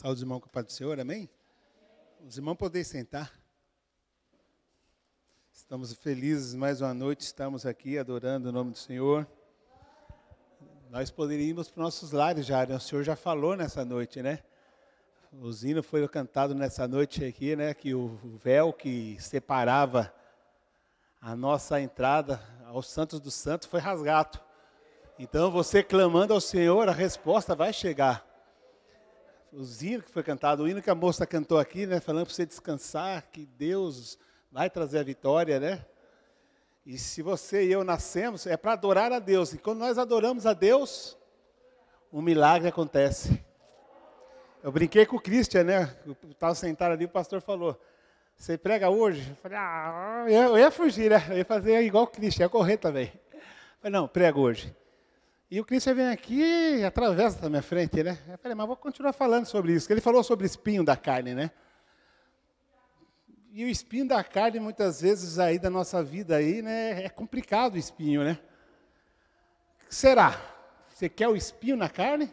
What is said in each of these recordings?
Saúde os irmãos com a paz do Senhor, amém? Os irmãos podem sentar. Estamos felizes mais uma noite, estamos aqui adorando o nome do Senhor. Nós poderíamos para os nossos lares já, né? O Senhor já falou nessa noite, né? O hino foi cantado nessa noite aqui, né? Que o véu que separava a nossa entrada aos santos dos santos foi rasgado. Então você clamando ao Senhor, a resposta vai chegar. O hino que foi cantado, o hino que a moça cantou aqui, né? Falando para você descansar, que Deus vai trazer a vitória, né? E se você e eu nascemos, é para adorar a Deus. E quando nós adoramos a Deus, um milagre acontece. Eu brinquei com o Christian, né? Eu estava sentado ali, o pastor falou, você prega hoje? Eu falei, eu ia fugir, né? Eu ia fazer igual o Christian, ia correr também. Eu falei, não, prego hoje. E o Christian vem aqui e atravessa da minha frente, né? Eu falei, mas vou continuar falando sobre isso. Ele falou sobre o espinho da carne, né? E o espinho da carne, muitas vezes, aí da nossa vida aí, né? É complicado o espinho, né? O que será? Você quer o espinho na carne?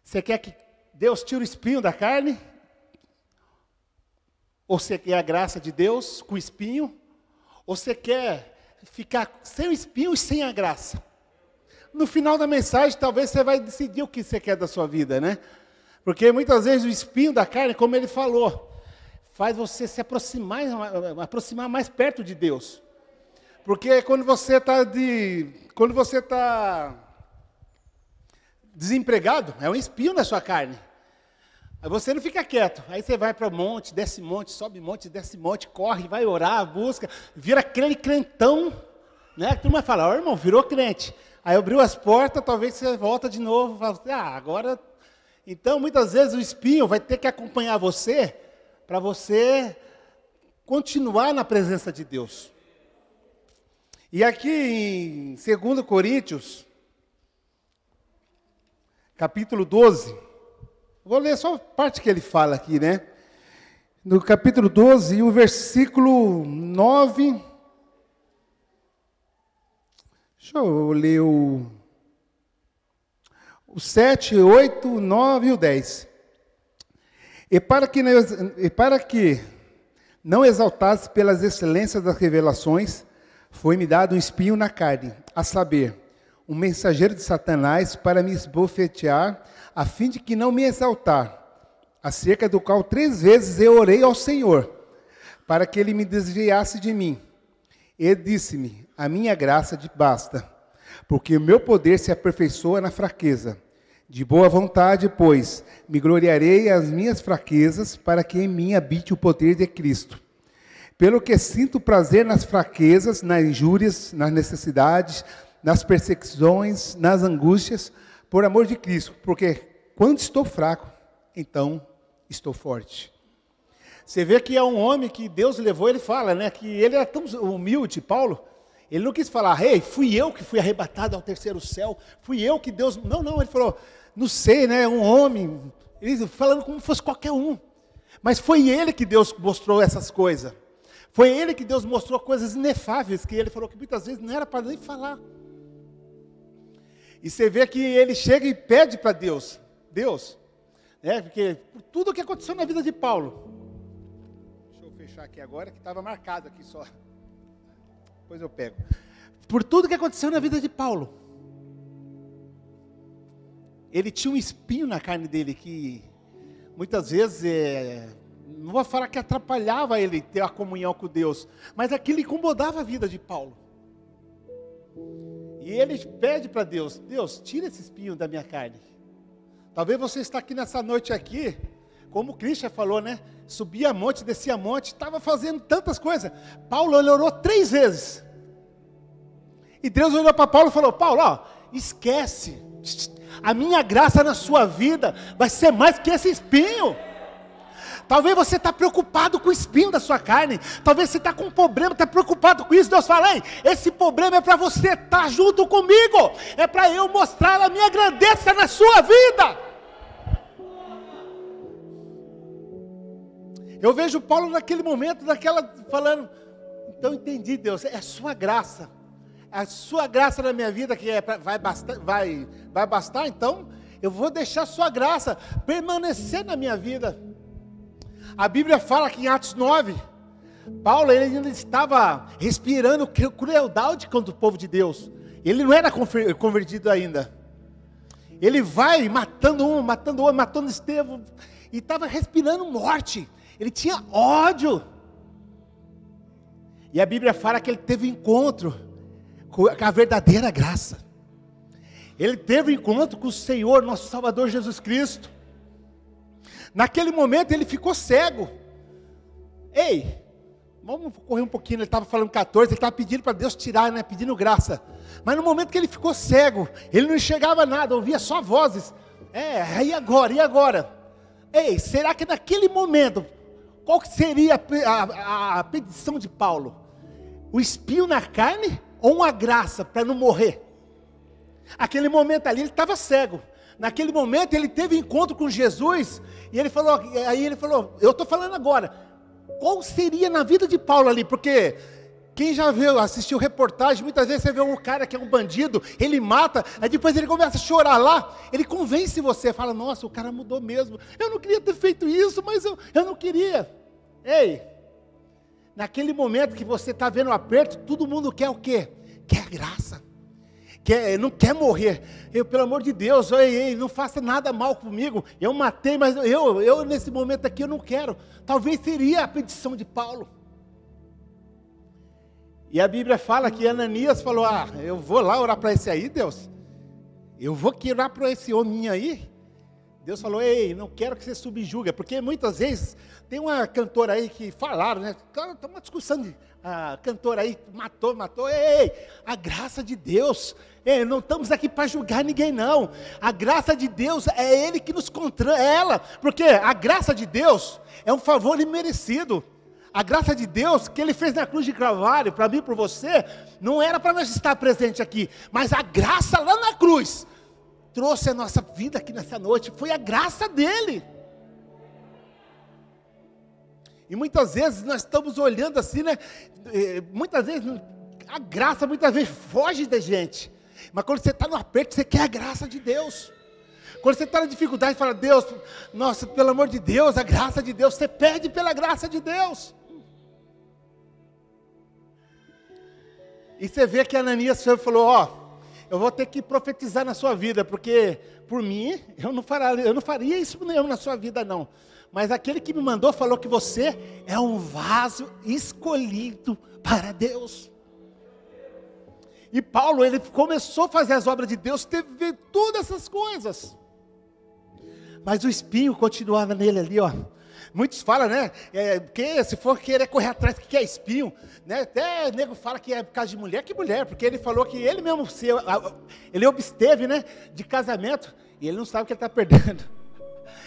Você quer que Deus tire o espinho da carne? Ou você quer a graça de Deus com o espinho? Ou você quer ficar sem o espinho e sem a graça? No final da mensagem, talvez você vai decidir o que você quer da sua vida, né? Porque muitas vezes o espinho da carne, como ele falou, faz você se aproximar mais perto de Deus. Porque quando você está desempregado, é um espinho na sua carne. Aí você não fica quieto. Aí você vai para o monte, desce monte, sobe monte, desce monte, corre, vai orar, busca, vira aquele crentão, né? A turma fala, ó, irmão, virou crente. Aí abriu as portas, talvez você volta de novo, fala, agora... Então, muitas vezes o espinho vai ter que acompanhar você, para você continuar na presença de Deus. E aqui em 2 Coríntios, capítulo 12, vou ler só a parte que ele fala aqui, né? No capítulo 12, o versículo 9... Deixa eu ler o 7, 8, 9 e o 10. E para que não exaltasse pelas excelências das revelações, foi-me dado um espinho na carne, a saber, um mensageiro de Satanás para me esbofetear, a fim de que não me exaltar, acerca do qual 3 vezes eu orei ao Senhor, para que ele me desviasse de mim. Ele disse-me, a minha graça te basta, porque o meu poder se aperfeiçoa na fraqueza. De boa vontade, pois, me gloriarei as minhas fraquezas, para que em mim habite o poder de Cristo. Pelo que sinto prazer nas fraquezas, nas injúrias, nas necessidades, nas perseguições, nas angústias, por amor de Cristo, porque quando estou fraco, então estou forte. Você vê que é um homem que Deus levou, ele fala, né, que ele era tão humilde, Paulo, ele não quis falar, fui eu que fui arrebatado ao terceiro céu, fui eu que Deus... Não, ele falou, não sei, né, um homem, ele falando como se fosse qualquer um, mas foi ele que Deus mostrou essas coisas, foi ele que Deus mostrou coisas inefáveis, que ele falou que muitas vezes não era para nem falar. E você vê que ele chega e pede para Deus, né, porque por tudo o que aconteceu na vida de Paulo, fechar aqui agora, que estava marcado aqui só. Depois eu pego. Por tudo que aconteceu na vida de Paulo. Ele tinha um espinho na carne dele que muitas vezes, não vou falar que atrapalhava ele ter a comunhão com Deus, mas aquilo incomodava a vida de Paulo. E ele pede para Deus, Deus, tira esse espinho da minha carne. Talvez você está aqui nessa noite aqui, como o Christian falou, né? Subia monte, descia monte, estava fazendo tantas coisas. Paulo orou 3 vezes. E Deus olhou para Paulo e falou, Paulo, esquece. A minha graça na sua vida vai ser mais que esse espinho. Talvez você está preocupado com o espinho da sua carne. Talvez você está com um problema, está preocupado com isso. Deus fala, esse problema é para você estar junto comigo. É para eu mostrar a minha grandeza na sua vida. Eu vejo Paulo naquele momento, falando, então entendi, Deus, é a sua graça na minha vida que vai bastar, então eu vou deixar a sua graça permanecer na minha vida. A Bíblia fala que em Atos 9, Paulo ele ainda estava respirando crueldade contra o povo de Deus. Ele não era convertido ainda. Ele vai matando um, matando outro, matando Estevão, e estava respirando morte. Ele tinha ódio. E a Bíblia fala que ele teve encontro com a verdadeira graça. Ele teve encontro com o Senhor, nosso Salvador Jesus Cristo. Naquele momento ele ficou cego. Ei, vamos correr um pouquinho, ele estava falando 14, ele estava pedindo para Deus tirar, né, pedindo graça. Mas no momento que ele ficou cego, ele não enxergava nada, ouvia só vozes. E agora, e agora? Ei, será que naquele momento, qual que seria a petição de Paulo? O espinho na carne ou uma graça para não morrer? Aquele momento ali ele estava cego. Naquele momento ele teve encontro com Jesus. E ele falou, eu estou falando agora. Qual seria na vida de Paulo ali? Porque quem já assistiu reportagem, muitas vezes você vê um cara que é um bandido, ele mata, aí depois ele começa a chorar lá, ele convence você, fala, nossa, o cara mudou mesmo. Eu não queria ter feito isso, mas eu não queria. Ei, naquele momento que você está vendo o aperto, todo mundo quer o quê? Quer a graça. Não quer morrer. Pelo amor de Deus, não faça nada mal comigo. Eu matei, mas eu nesse momento aqui eu não quero. Talvez seria a petição de Paulo. E a Bíblia fala que Ananias falou, eu vou lá orar para esse aí, Deus. Eu vou orar para esse homem aí. Deus falou, não quero que você subjuga. Porque muitas vezes, tem uma cantora aí que falaram, né? Está uma discussão de... A cantora aí matou. A graça de Deus, não estamos aqui para julgar ninguém não. A graça de Deus é Ele que nos constrói, ela, porque a graça de Deus é um favor imerecido. A graça de Deus que Ele fez na cruz de Calvário, para mim e para você, não era para nós estar presente aqui, mas a graça lá na cruz, trouxe a nossa vida aqui nessa noite, foi a graça dEle. E muitas vezes nós estamos olhando assim, né? Muitas vezes, a graça muitas vezes foge da gente. Mas quando você está no aperto, você quer a graça de Deus. Quando você está na dificuldade, fala, Deus, nossa, pelo amor de Deus, a graça de Deus, você pede pela graça de Deus. E você vê que Ananias falou, eu vou ter que profetizar na sua vida, porque por mim, eu não faria isso mesmo na sua vida não. Mas aquele que me mandou falou que você é um vaso escolhido para Deus. E Paulo, ele começou a fazer as obras de Deus, teve todas essas coisas. Mas o espinho continuava nele ali, Muitos falam, né? Porque se for querer correr atrás, que é espinho, né? Até o nego fala que é por causa de mulher, que mulher, porque ele falou que ele mesmo, ele obsteve, né? De casamento, e ele não sabe o que ele está perdendo.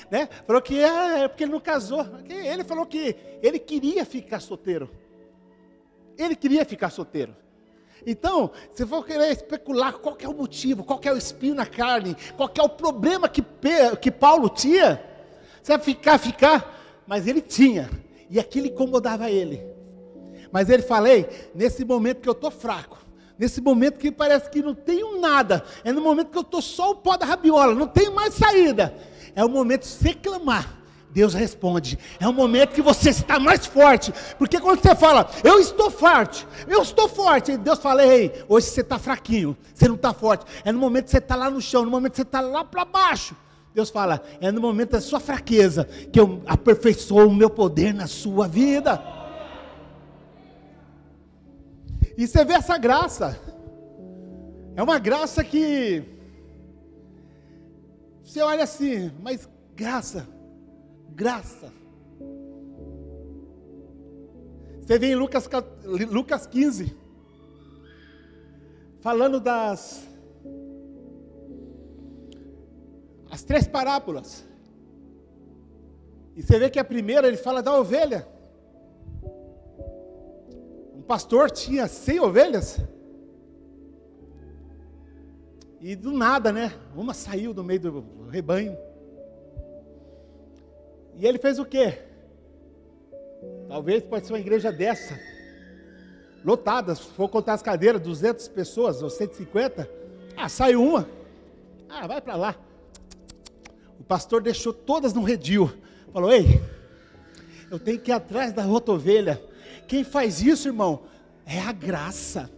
Né? Falou que é porque ele não casou. Ele falou que ele queria ficar solteiro. Ele queria ficar solteiro. Então, se for querer especular qual que é o motivo, qual que é o espinho na carne, qual que é o problema que Paulo tinha, você vai ficar, mas ele tinha, e aquilo incomodava ele. Mas ele falei, nesse momento que eu estou fraco, nesse momento que parece que não tenho nada, é no momento que eu estou só o pó da rabiola, não tenho mais saída, é o momento de você clamar, Deus responde. É o momento que você está mais forte, porque quando você fala, eu estou forte, e Deus fala, hoje você está fraquinho, você não está forte, é no momento que você está lá no chão, no momento que você está lá para baixo, Deus fala, é no momento da sua fraqueza, que eu aperfeiçoo o meu poder na sua vida. E você vê essa graça, é uma graça que, você olha assim, mas graça. Você vê em Lucas 15, falando as 3 parábolas. E você vê que a primeira, ele fala da ovelha. Um pastor tinha 100 ovelhas. E do nada, né? Uma saiu do meio do rebanho. E ele fez o quê? Talvez pode ser uma igreja dessa, lotada, se for contar as cadeiras, 200 pessoas ou 150. Saiu uma. Vai para lá. pastor deixou todas no redil. Falou, ei, eu tenho que ir atrás da outra ovelha. Quem faz isso, irmão, é a graça.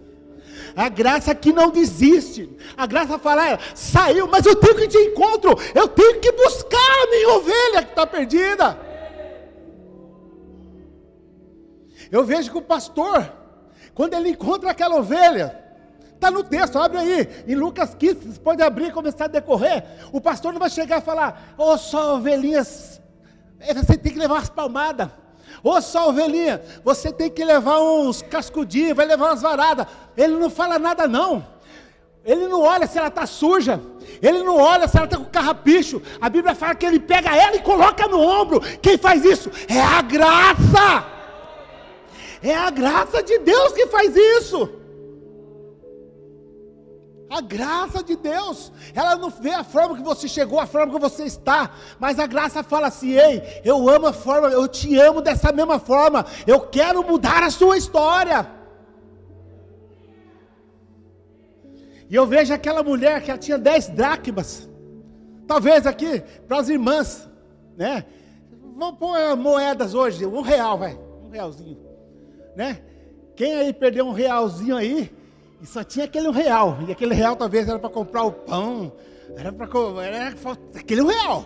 A graça que não desiste. A graça fala, saiu, mas eu tenho que ir de encontro. Eu tenho que buscar a minha ovelha que está perdida. Eu vejo que o pastor, quando ele encontra aquela ovelha, está no texto, abre aí, em Lucas 15, você pode abrir e começar a decorrer. O pastor não vai chegar e falar, ô só ovelhinhas, você tem que levar umas palmadas. Ô só ovelhinha, você tem que levar uns cascudinhos, vai levar umas varadas. Ele não fala nada não. Ele não olha se ela está suja. Ele não olha se ela está com carrapicho. A Bíblia fala que ele pega ela e coloca no ombro. Quem faz isso? É a graça. É a graça de Deus que faz isso. A graça de Deus, ela não vê a forma que você chegou, a forma que você está, mas a graça fala assim, ei, eu amo a forma, eu te amo dessa mesma forma, eu quero mudar a sua história. E eu vejo aquela mulher que ela tinha 10 dracmas, talvez aqui, para as irmãs, né, vamos pôr moedas hoje, R$1, vai, R$1, né, quem aí perdeu R$1 aí, e só tinha aquele R$1, e aquele R$1 talvez era para comprar o pão, era aquele R$1,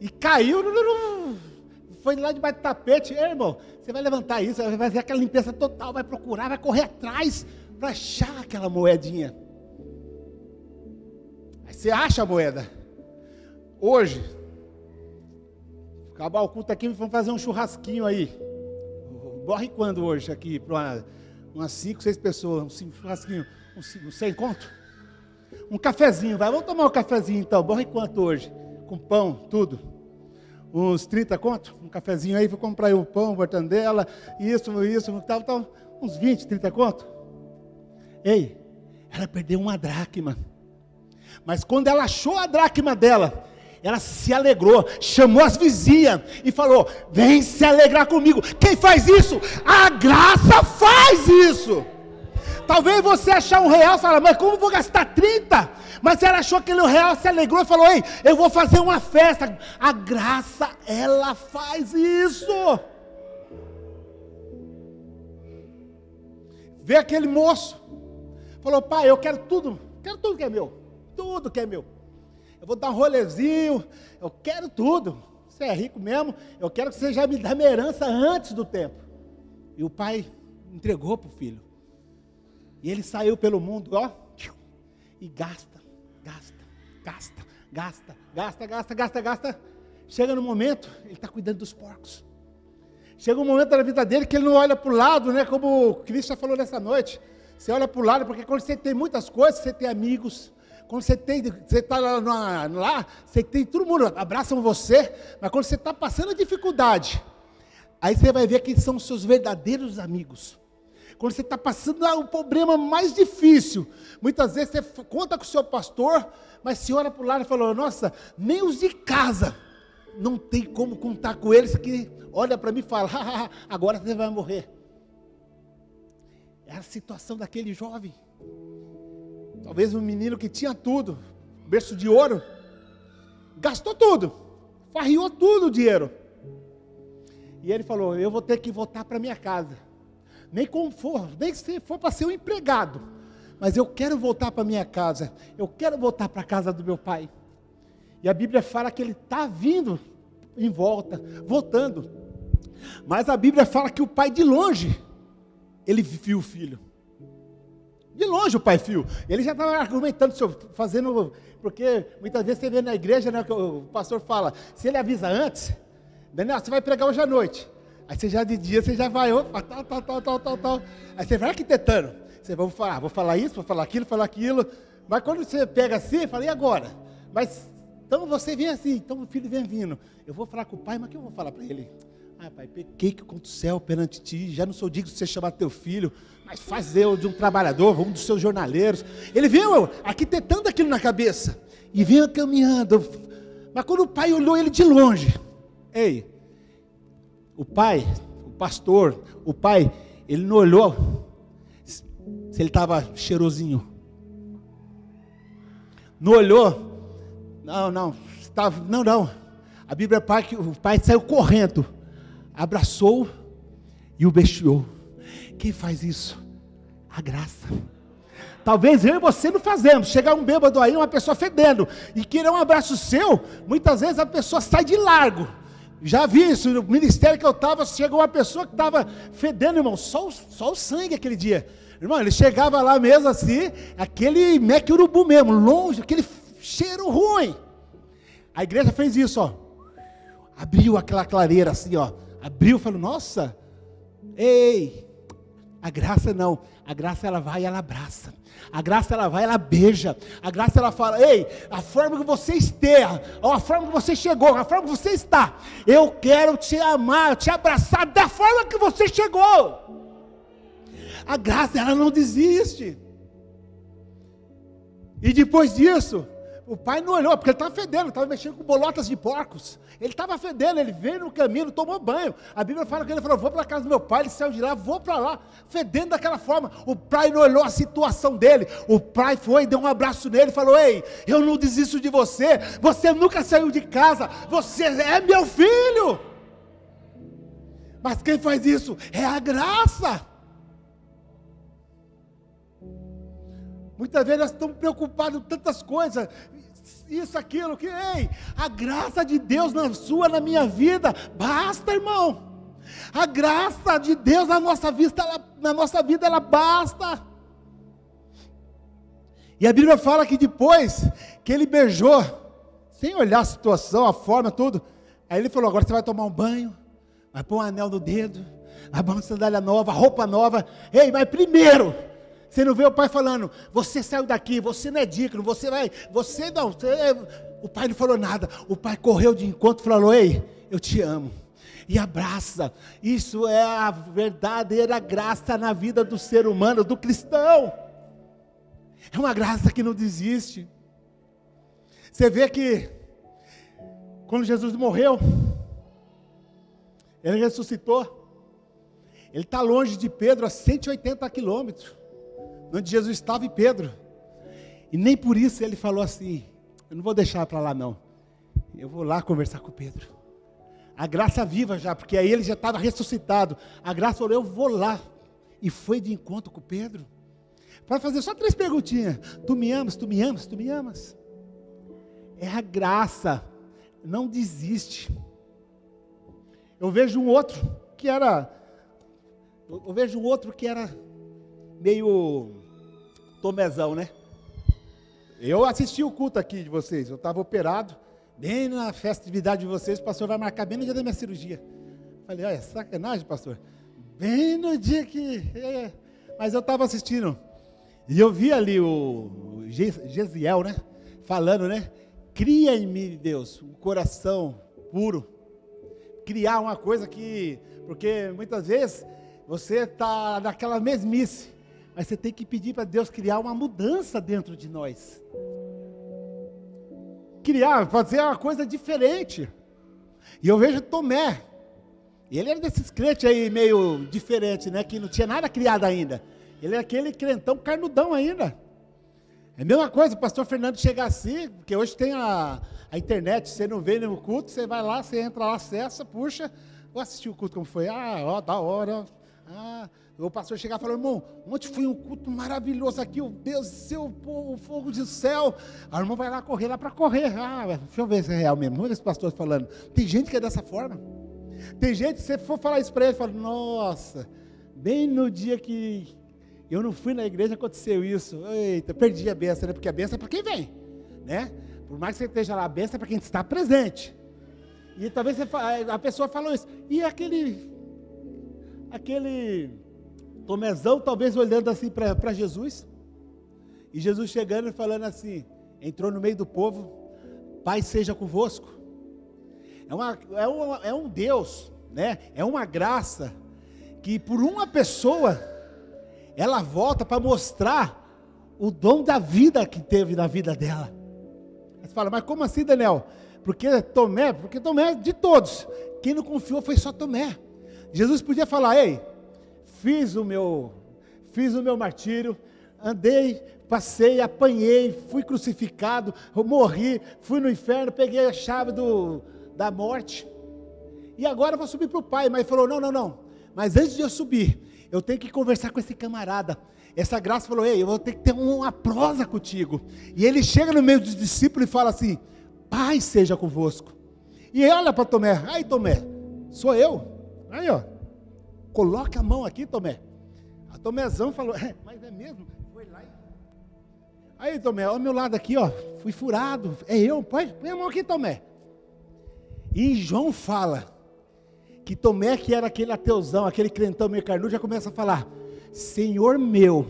e caiu, foi lá debaixo do tapete. Ei, irmão, você vai levantar isso, vai fazer aquela limpeza total, vai procurar, vai correr atrás, para achar aquela moedinha. Aí você acha a moeda. Hoje, acabar o culto aqui, vamos fazer um churrasquinho aí. Morre quando hoje aqui, para umas 5, 6 pessoas, um churrasquinho, sem conto? Um cafezinho, vai, vamos tomar um cafezinho então, morre quanto hoje? Com pão, tudo. Uns 30 conto? Um cafezinho aí, vou comprar aí um pão, mortandela, isso, tal, uns 20, 30 conto? Ei, ela perdeu uma dracma. Mas quando ela achou a dracma dela, ela se alegrou, chamou as vizinhas e falou, vem se alegrar comigo. Quem faz isso? A graça faz isso. Talvez você achar R$1 e fala, mas como eu vou gastar 30? Mas ela achou aquele R$1, se alegrou e falou, ei, eu vou fazer uma festa. A graça, ela faz isso. Vê aquele moço, falou, pai, eu quero tudo que é meu, tudo que é meu. Eu vou dar um rolezinho, eu quero tudo. Você é rico mesmo, eu quero que você já me dê minha herança antes do tempo. E o pai entregou para o filho. E ele saiu pelo mundo, ó, e gasta. Chega no momento, ele está cuidando dos porcos. Chega um momento da vida dele que ele não olha para o lado, né? Como o Cristo já falou nessa noite. Você olha para o lado, porque quando você tem muitas coisas, você tem amigos. Quando você está lá, você tem, todo mundo abraça você, mas quando você está passando a dificuldade, aí você vai ver quem são os seus verdadeiros amigos. Quando você está passando o problema mais difícil, muitas vezes você conta com o seu pastor, mas você olha para o lado e fala, nossa, nem os de casa, não tem como contar com eles, que olha para mim e fala, agora você vai morrer. É a situação daquele jovem. Talvez um menino que tinha tudo, berço de ouro, gastou tudo, farriou tudo o dinheiro. E ele falou, eu vou ter que voltar para minha casa. Nem se for para ser um empregado, mas eu quero voltar para minha casa, eu quero voltar para a casa do meu pai. E a Bíblia fala que ele está vindo em volta, voltando. Mas a Bíblia fala que o pai de longe, ele viu o filho. De longe o pai viu. Ele já estava argumentando, fazendo, porque muitas vezes você vê na igreja, né, que o pastor fala, se ele avisa antes, Daniel, você vai pregar hoje à noite. Aí você já de dia, você já vai, opa, tal. Aí você vai arquitetando. Você vai falar, vou falar isso, vou falar aquilo. Mas quando você pega assim, fala, e agora? Mas, então você vem assim, então o filho vem vindo. Eu vou falar com o pai, mas o que eu vou falar para ele? Ah, pai, pequei contra o céu perante ti, já não sou digno de você chamar teu filho, mas faz eu de um trabalhador, um dos seus jornaleiros. Ele veio arquitetando aquilo na cabeça, e veio caminhando. Mas quando o pai olhou ele de longe, ei, o pai, o pastor, o pai, ele não olhou se ele estava cheirosinho. Não olhou, não, Não. A Bíblia fala que o pai saiu correndo, abraçou e o beijou. Quem faz isso? A graça. Talvez eu e você não fazemos. Chegar um bêbado aí, uma pessoa fedendo, e querer um abraço seu, muitas vezes a pessoa sai de largo. Já vi isso no ministério que eu estava, chegou uma pessoa que estava fedendo, irmão, só o sangue aquele dia. Irmão, ele chegava lá mesmo assim, aquele meque urubu mesmo, longe, aquele cheiro ruim. A igreja fez isso, ó. Abriu aquela clareira assim, ó. Abriu e falou, nossa, ei, a graça não. A graça ela vai e ela abraça. A graça ela vai e ela beija. A graça ela fala, ei, a forma que você esteja, ou a forma que você chegou, a forma que você está, eu quero te amar, te abraçar da forma que você chegou. A graça ela não desiste. E depois disso, o pai não olhou, porque ele estava fedendo, estava mexendo com bolotas de porcos. Ele estava fedendo, ele veio no caminho, tomou banho. A Bíblia fala que ele falou, vou para a casa do meu pai, ele saiu de lá, vou para lá, fedendo daquela forma. O pai não olhou a situação dele, o pai foi, deu um abraço nele, falou, ei, eu não desisto de você, você nunca saiu de casa, você é meu filho. Mas quem faz isso é a graça. Muitas vezes nós estamos preocupados com tantas coisas, isso, aquilo, que, ei, a graça de Deus na sua, na minha vida, basta, irmão. A graça de Deus na nossa vida, ela basta. E a Bíblia fala que depois que ele beijou, sem olhar a situação, a forma, tudo, aí ele falou, agora você vai tomar um banho, vai pôr um anel no dedo, vai pôr uma sandália nova, roupa nova, ei, mas primeiro, você não vê o pai falando, você saiu daqui, você não é digno, o pai não falou nada, o pai correu de encontro e falou, ei, eu te amo, e abraça. Isso é a verdadeira graça na vida do ser humano, do cristão, é uma graça que não desiste. Você vê que, quando Jesus morreu, ele ressuscitou, ele está longe de Pedro a 180 quilômetros, onde Jesus estava e Pedro, e nem por isso ele falou assim, eu não vou deixar para lá não, eu vou lá conversar com Pedro. A graça viva já, porque aí ele já estava ressuscitado, a graça falou, eu vou lá, e foi de encontro com Pedro, para fazer só 3 perguntinhas, tu me amas, tu me amas, tu me amas? É a graça, não desiste. Eu vejo um outro que era meio Tomézão, né? Eu assisti o culto aqui de vocês, eu estava operado, bem na festividade de vocês, o pastor vai marcar bem no dia da minha cirurgia. Falei, olha, sacanagem, pastor, bem no dia que... Mas eu estava assistindo, e eu vi ali o Gesiel, né? Falando, né? Cria em mim, Deus, um coração puro, criar uma coisa que... Porque muitas vezes você está naquela mesmice, mas você tem que pedir para Deus criar uma mudança dentro de nós. Fazer uma coisa diferente. E eu vejo Tomé, e ele era desses crentes aí meio diferente, né? Que não tinha nada criado ainda. Ele é aquele crentão carnudão ainda. É a mesma coisa, o pastor Fernando chega assim, porque hoje tem a internet, você não vê no culto, você vai lá, você entra lá, acessa, puxa, vou assistir o culto como foi, da hora, o pastor chegar e falar, irmão, ontem foi um culto maravilhoso aqui, o Deus do céu, o fogo do céu, a irmã vai lá correr, deixa eu ver se é real mesmo, olha esse pastor falando, tem gente que é dessa forma, tem gente, se você for falar isso para ele, fala, nossa, bem no dia que eu não fui na igreja, aconteceu isso, eita, perdi a bênção, né? Porque a bênção é para quem vem, né? Por mais que você esteja lá, a bênção é para quem está presente. E talvez a pessoa falou isso, e aquele Tomézão, talvez olhando assim para Jesus, e Jesus chegando e falando assim, entrou no meio do povo, Pai seja convosco. É um Deus, né? É uma graça, que por uma pessoa, ela volta para mostrar o dom da vida que teve na vida dela. Você fala, mas como assim, Daniel? Porque Tomé é de todos, quem não confiou foi só Tomé. Jesus podia falar, ei, fiz o meu martírio, andei, passei, apanhei, fui crucificado, eu morri, fui no inferno, peguei a chave da morte. E agora eu vou subir para o Pai. Mas ele falou, não. Mas antes de eu subir, eu tenho que conversar com esse camarada. Essa graça falou, ei, eu vou ter que ter uma prosa contigo. E ele chega no meio dos discípulos e fala assim, Pai seja convosco. E ele olha para Tomé, aí Tomé, sou eu. Aí ó, coloca a mão aqui, Tomé. A Tomézão falou, mas é mesmo? Foi lá. Aí Tomé, olha o meu lado aqui, ó, fui furado. É eu, põe a mão aqui, Tomé. E João fala que Tomé, que era aquele ateuzão, aquele crentão meio carnudo, já começa a falar, Senhor meu,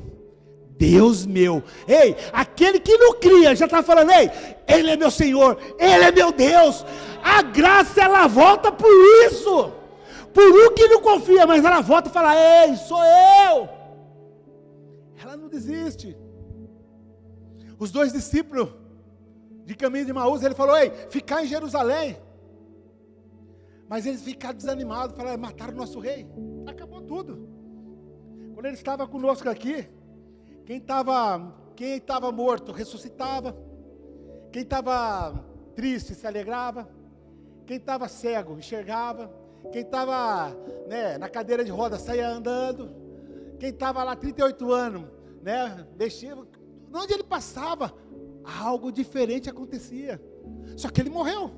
Deus meu. Ei, aquele que não cria, já está falando, ei, Ele é meu Senhor, Ele é meu Deus. A graça, ela volta por isso. Por um que não confia, mas ela volta e fala, ei, sou eu. Ela não desiste. Os 2 discípulos de caminho de Emaús, ele falou, ei, ficar em Jerusalém. Mas eles ficaram desanimados, falaram, mataram o nosso rei. Acabou tudo. Quando ele estava conosco aqui, quem estava morto ressuscitava, quem estava triste se alegrava, quem estava cego enxergava, quem estava na cadeira de roda saía andando, quem estava lá 38 anos, mexia, onde ele passava, algo diferente acontecia, só que ele morreu.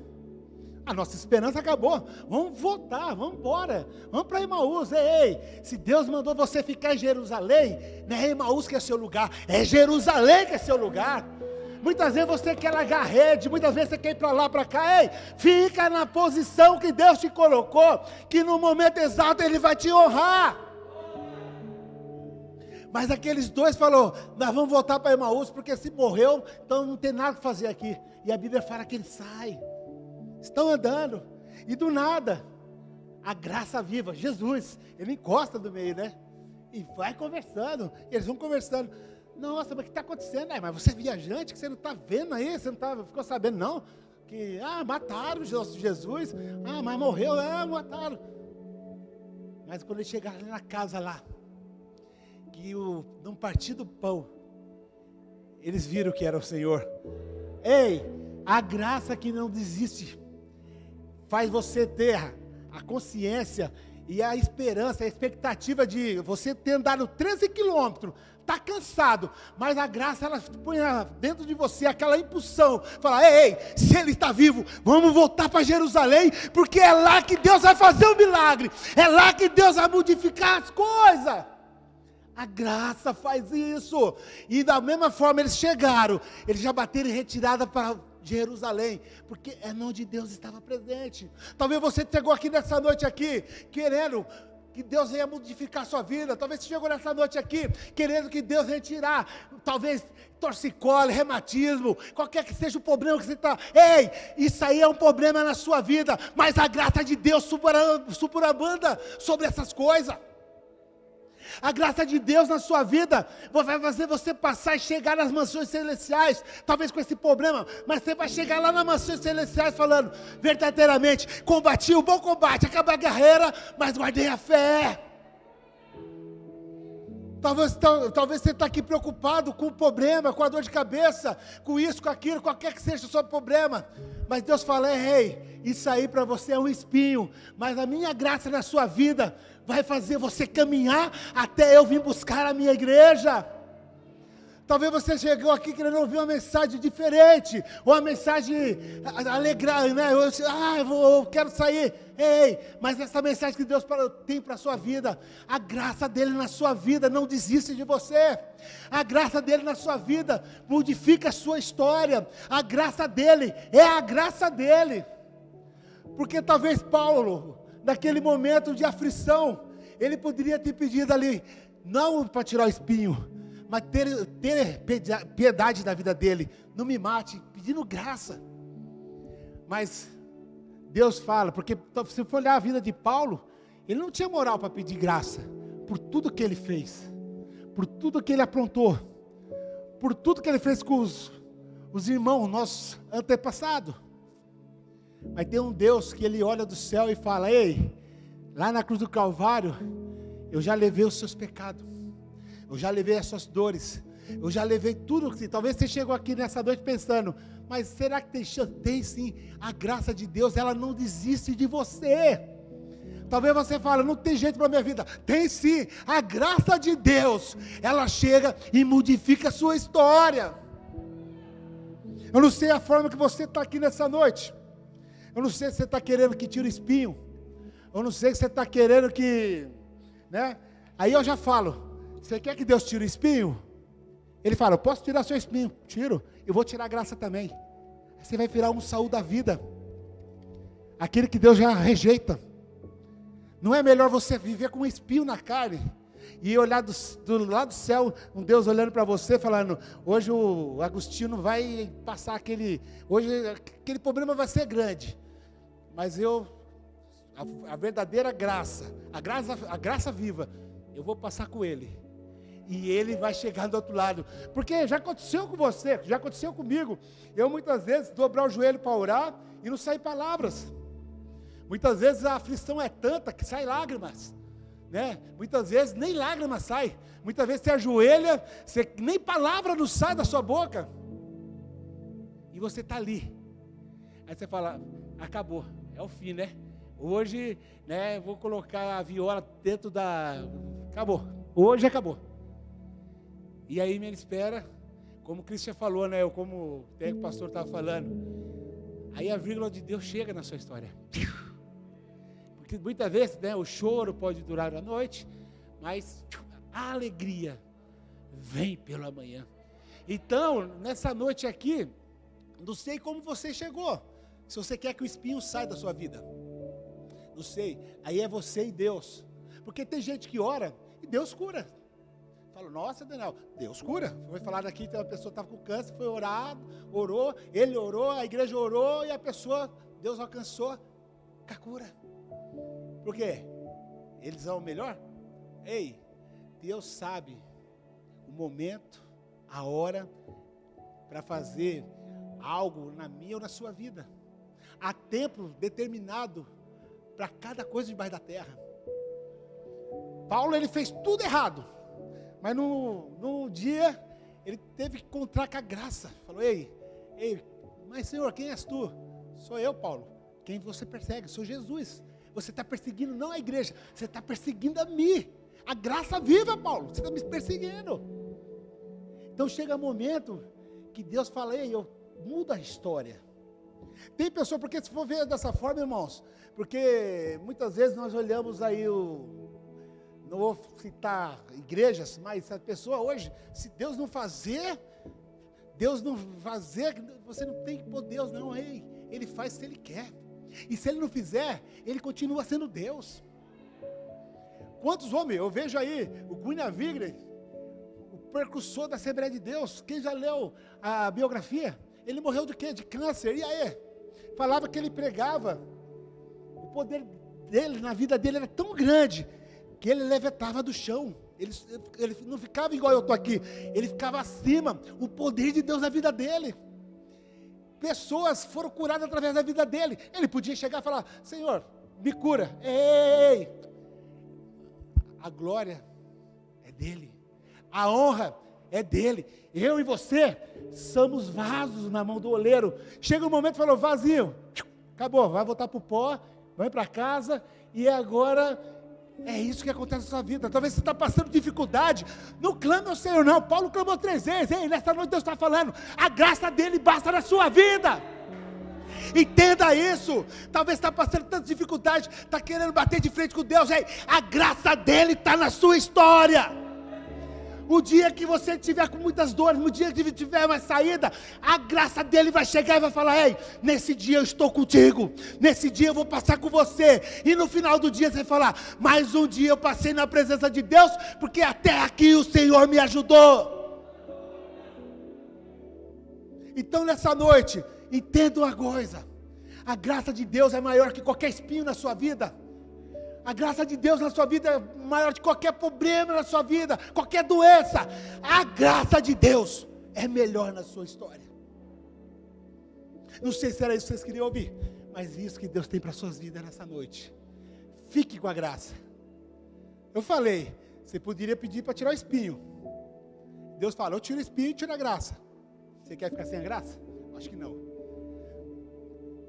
A nossa esperança acabou, vamos voltar, vamos embora, vamos para Emaús. Ei, se Deus mandou você ficar em Jerusalém, não é Emaús que é seu lugar, é Jerusalém que é seu lugar. Muitas vezes você quer largar a rede, muitas vezes você quer ir para lá, para cá. Ei, fica na posição que Deus te colocou, que no momento exato Ele vai te honrar. Mas aqueles 2 falaram, nós vamos voltar para Emaús, porque se morreu, então não tem nada para fazer aqui. E a Bíblia fala que ele sai. Estão andando, e do nada, a graça viva, Jesus, ele encosta no meio, e vai conversando, e eles vão conversando, nossa, mas o que está acontecendo? Mas você é viajante, que você não está vendo aí, você não ficou sabendo não, que, mataram Jesus, mas morreu, mataram, mas quando eles chegaram na casa lá, que num partir do pão, eles viram que era o Senhor. Ei, a graça que não desiste, faz você ter a consciência e a esperança, a expectativa de você ter andado 13 quilômetros, está cansado, mas a graça, ela põe dentro de você aquela impulsão, fala, ei, se Ele está vivo, vamos voltar para Jerusalém, porque é lá que Deus vai fazer o milagre, é lá que Deus vai modificar as coisas. A graça faz isso, e da mesma forma eles chegaram, eles já bateram em retirada para Jerusalém, porque é onde Deus estava presente. Talvez você chegou aqui nessa noite aqui, querendo que Deus venha modificar a sua vida. Talvez você chegou nessa noite aqui, querendo que Deus venha tirar, talvez torcicolo, reumatismo, qualquer que seja o problema que você está. Ei, isso aí é um problema na sua vida, mas a graça de Deus superabunda sobre essas coisas. A graça de Deus na sua vida vai fazer você passar e chegar nas mansões celestiais, talvez com esse problema, mas você vai chegar lá nas mansões celestiais falando, verdadeiramente, combati o bom combate, acabei a guerreira, mas guardei a fé. Talvez você está aqui preocupado com o problema, com a dor de cabeça, com isso, com aquilo, qualquer que seja o seu problema, mas Deus fala, ei, isso aí para você é um espinho, mas a minha graça na sua vida vai fazer você caminhar até eu vir buscar a minha igreja. Talvez você chegou aqui querendo ouvir uma mensagem diferente, ou uma mensagem alegrar, eu quero sair. Ei, mas essa mensagem que Deus tem para a sua vida, a graça dele na sua vida não desiste de você. A graça dele na sua vida modifica a sua história. A graça dele é a graça dele. Porque talvez Paulo, naquele momento de aflição, ele poderia ter pedido ali, não para tirar o espinho, mas ter piedade da vida dele, não me mate, pedindo graça. Mas Deus fala, porque se você for olhar a vida de Paulo, ele não tinha moral para pedir graça, por tudo que ele fez, por tudo que ele aprontou, por tudo que ele fez com os irmãos, nossos antepassados. Mas tem um Deus que ele olha do céu e fala, ei, lá na cruz do Calvário, eu já levei os seus pecados, eu já levei as suas dores, Eu já levei tudo. Talvez você chegou aqui nessa noite pensando, mas será que tem chance? Tem sim. A graça de Deus, ela não desiste de você. Talvez você fale, não tem jeito para a minha vida. Tem sim. A graça de Deus, ela chega e modifica a sua história. Eu não sei a forma que você está aqui nessa noite. Eu não sei se você está querendo que tire o espinho. Eu não sei se você está querendo que, né? Aí eu já falo, você quer que Deus tire o espinho? Ele fala, eu posso tirar seu espinho? Tiro. Eu vou tirar a graça também. Aí você vai virar um Saul da vida. Aquele que Deus já rejeita. Não é melhor você viver com um espinho na carne e olhar do lado do céu, um Deus olhando para você, falando, hoje o Agostinho vai passar hoje aquele problema vai ser grande, mas a verdadeira graça, a graça viva, eu vou passar com ele, e ele vai chegar do outro lado, porque já aconteceu com você, já aconteceu comigo, eu muitas vezes dobrar o joelho para orar, e não saem palavras, muitas vezes a aflição é tanta, que sai lágrimas, né? Muitas vezes nem lágrimas sai, muitas vezes você ajoelha, nem palavra não sai da sua boca, e você está ali, aí você fala, acabou, é o fim, né? Hoje, né, vou colocar a viola dentro acabou, hoje acabou, e aí me espera, como o Cristian falou, né, como até o pastor estava falando, aí a vírgula de Deus chega na sua história, porque muitas vezes, né, o choro pode durar a noite, mas a alegria vem pela manhã. Então, nessa noite aqui, não sei como você chegou, se você quer que o espinho saia da sua vida, não sei, aí é você e Deus, porque tem gente que ora e Deus cura. Fala, nossa, Daniel, Deus cura. Foi falar aqui que uma pessoa estava com câncer, foi orar, orou, ele orou, a igreja orou, e a pessoa, Deus alcançou com a cura. Por quê? Eles são o melhor? Ei, Deus sabe o momento, a hora, para fazer algo na minha ou na sua vida. Há tempo determinado para cada coisa debaixo da terra. Paulo, ele fez tudo errado, mas num dia, ele teve que encontrar com a graça. Falou, ei, mas Senhor, quem és tu? Sou eu, Paulo. Quem você persegue? Sou Jesus. Você está perseguindo não a igreja, você está perseguindo a mim. A graça viva, Paulo, você está me perseguindo. Então chega um momento que Deus fala, ei, eu mudo a história. Tem pessoa, porque se for ver dessa forma, irmãos, porque muitas vezes nós olhamos aí não vou citar igrejas, mas a pessoa hoje, se Deus não fazer, você não tem que pôr Deus, não, ei, Ele faz se Ele quer. E se Ele não fizer, Ele continua sendo Deus. Quantos homens, eu vejo aí, o Cunha Vigre, o precursor da Assembleia de Deus, quem já leu a biografia, ele morreu de quê? De câncer, e aí? Falava que ele pregava, o poder dele, na vida dele era tão grande, que ele levantava do chão, ele não ficava igual eu estou aqui, ele ficava acima, o poder de Deus na vida dele. Pessoas foram curadas através da vida dele. Ele podia chegar e falar, Senhor, me cura. Ei! A glória é dele. A honra é dele. Eu e você somos vasos na mão do oleiro. Chega um momento e falou, vazio. Acabou, vai voltar para o pó, vai para casa. E agora é isso que acontece na sua vida. Talvez você está passando dificuldade. Não clame ao Senhor, não. Paulo clamou 3 vezes. Ei, nessa noite Deus está falando. A graça dele basta na sua vida. Entenda isso. Talvez está passando tanta dificuldade, está querendo bater de frente com Deus. Ei, a graça dele está na sua história. O dia que você estiver com muitas dores, no dia que tiver uma saída, a graça dele vai chegar e vai falar, ei, nesse dia eu estou contigo, nesse dia eu vou passar com você, e no final do dia você vai falar, mais um dia eu passei na presença de Deus, porque até aqui o Senhor me ajudou. Então nessa noite, entenda uma coisa, a graça de Deus é maior que qualquer espinho na sua vida. A graça de Deus na sua vida é maior que qualquer problema na sua vida, qualquer doença. A graça de Deus é melhor na sua história. Não sei se era isso que vocês queriam ouvir, mas isso que Deus tem para as suas vidas nessa noite. Fique com a graça. Eu falei, você poderia pedir para tirar o espinho. Deus fala, eu tiro o espinho e tiro a graça. Você quer ficar sem a graça? Acho que não.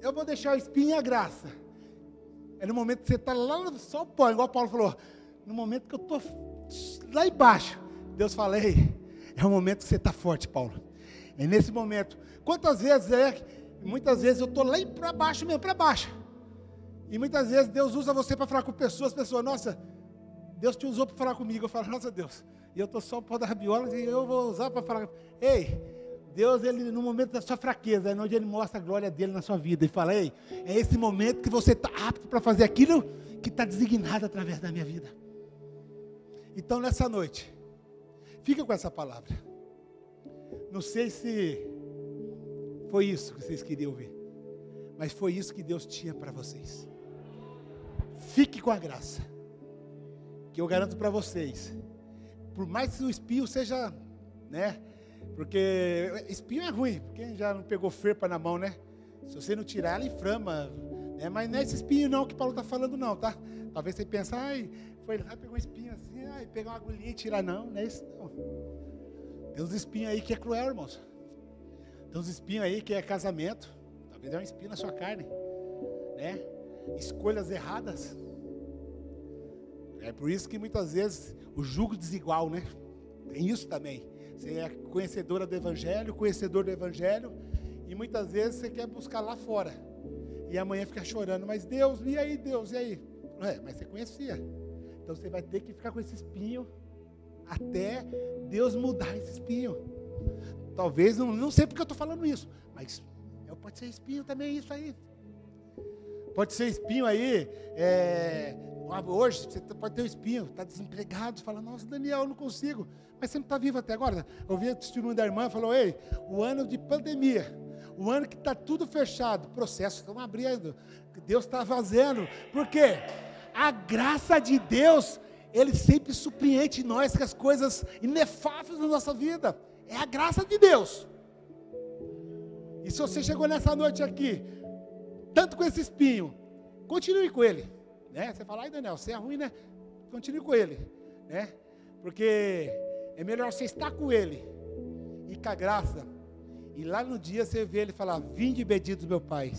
Eu vou deixar o espinho e a graça. É no momento que você está lá no só o pó, igual Paulo falou. No momento que eu estou lá embaixo, Deus fala, ei, é o momento que você está forte, Paulo. É nesse momento. Quantas vezes muitas vezes eu estou lá para baixo mesmo, para baixo. E muitas vezes Deus usa você para falar com pessoas, nossa, Deus te usou para falar comigo. Eu falo, nossa Deus, e eu estou só o pó da rabiola e eu vou usar para falar. Ei, Deus, Ele no momento da sua fraqueza, é onde Ele mostra a glória dEle na sua vida. E fala, ei, é esse momento que você está apto para fazer aquilo que está designado através da minha vida. Então nessa noite, fica com essa palavra. Não sei se foi isso que vocês queriam ouvir, mas foi isso que Deus tinha para vocês. Fique com a graça, que eu garanto para vocês, por mais que o espinho seja, né, porque espinho é ruim, quem já não pegou ferpa na mão, né, se você não tirar ela inflama, né, mas não é esse espinho não que Paulo está falando não, tá, talvez você pense, ai, foi lá, pegou um espinho assim, ai, pegar uma agulhinha e tirar, não é isso não, tem uns espinhos aí que é cruel, irmãos, tem uns espinhos aí que é casamento, talvez é um espinho na sua carne, né, escolhas erradas. É por isso que muitas vezes o jugo desigual, né? Tem isso também. Você é conhecedora do Evangelho, conhecedor do Evangelho, e muitas vezes você quer buscar lá fora. E amanhã fica chorando, mas Deus, e aí Deus, e aí? Mas você conhecia. Então você vai ter que ficar com esse espinho até Deus mudar esse espinho. Talvez, não sei porque eu estou falando isso, mas pode ser espinho também isso aí. Pode ser espinho aí, hoje você pode ter um espinho, está desempregado, fala, nossa Daniel, eu não consigo, mas você não está vivo até agora. Eu vi o testemunho da irmã, falou, ei, o ano de pandemia, o ano que está tudo fechado, processos estão abrindo, Deus está fazendo, por quê? A graça de Deus, Ele sempre surpreende nós com as coisas inefáveis da nossa vida, é a graça de Deus. E se você chegou nessa noite aqui, tanto com esse espinho, continue com ele, né? Você fala, ai Daniel, você é ruim, né? Continue com ele, né? Porque é melhor você estar com ele e com a graça, e lá no dia você vê ele falar, vinde benditos meu Pai,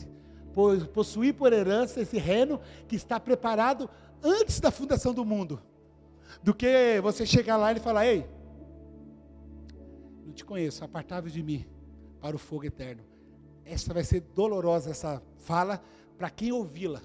possuir por herança esse reino que está preparado antes da fundação do mundo, do que você chegar lá e ele falar, ei, não te conheço, apartai-vos de mim para o fogo eterno. Essa vai ser dolorosa, essa fala, para quem ouvi-la.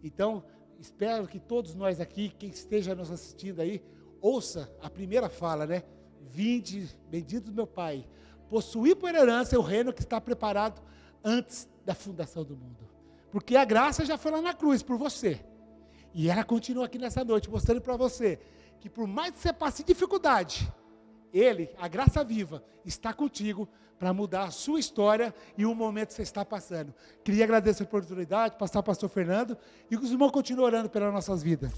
Então, espero que todos nós aqui, quem esteja nos assistindo aí, ouça a primeira fala, né? Vinde, bendito meu Pai, possuir por herança o reino que está preparado antes da fundação do mundo. Porque a graça já foi lá na cruz por você. E ela continua aqui nessa noite, mostrando para você, que por mais que você passe dificuldade, Ele, a graça viva, está contigo para mudar a sua história e o momento que você está passando. Queria agradecer a oportunidade, passar ao pastor Fernando, e que os irmãos continuem orando pelas nossas vidas.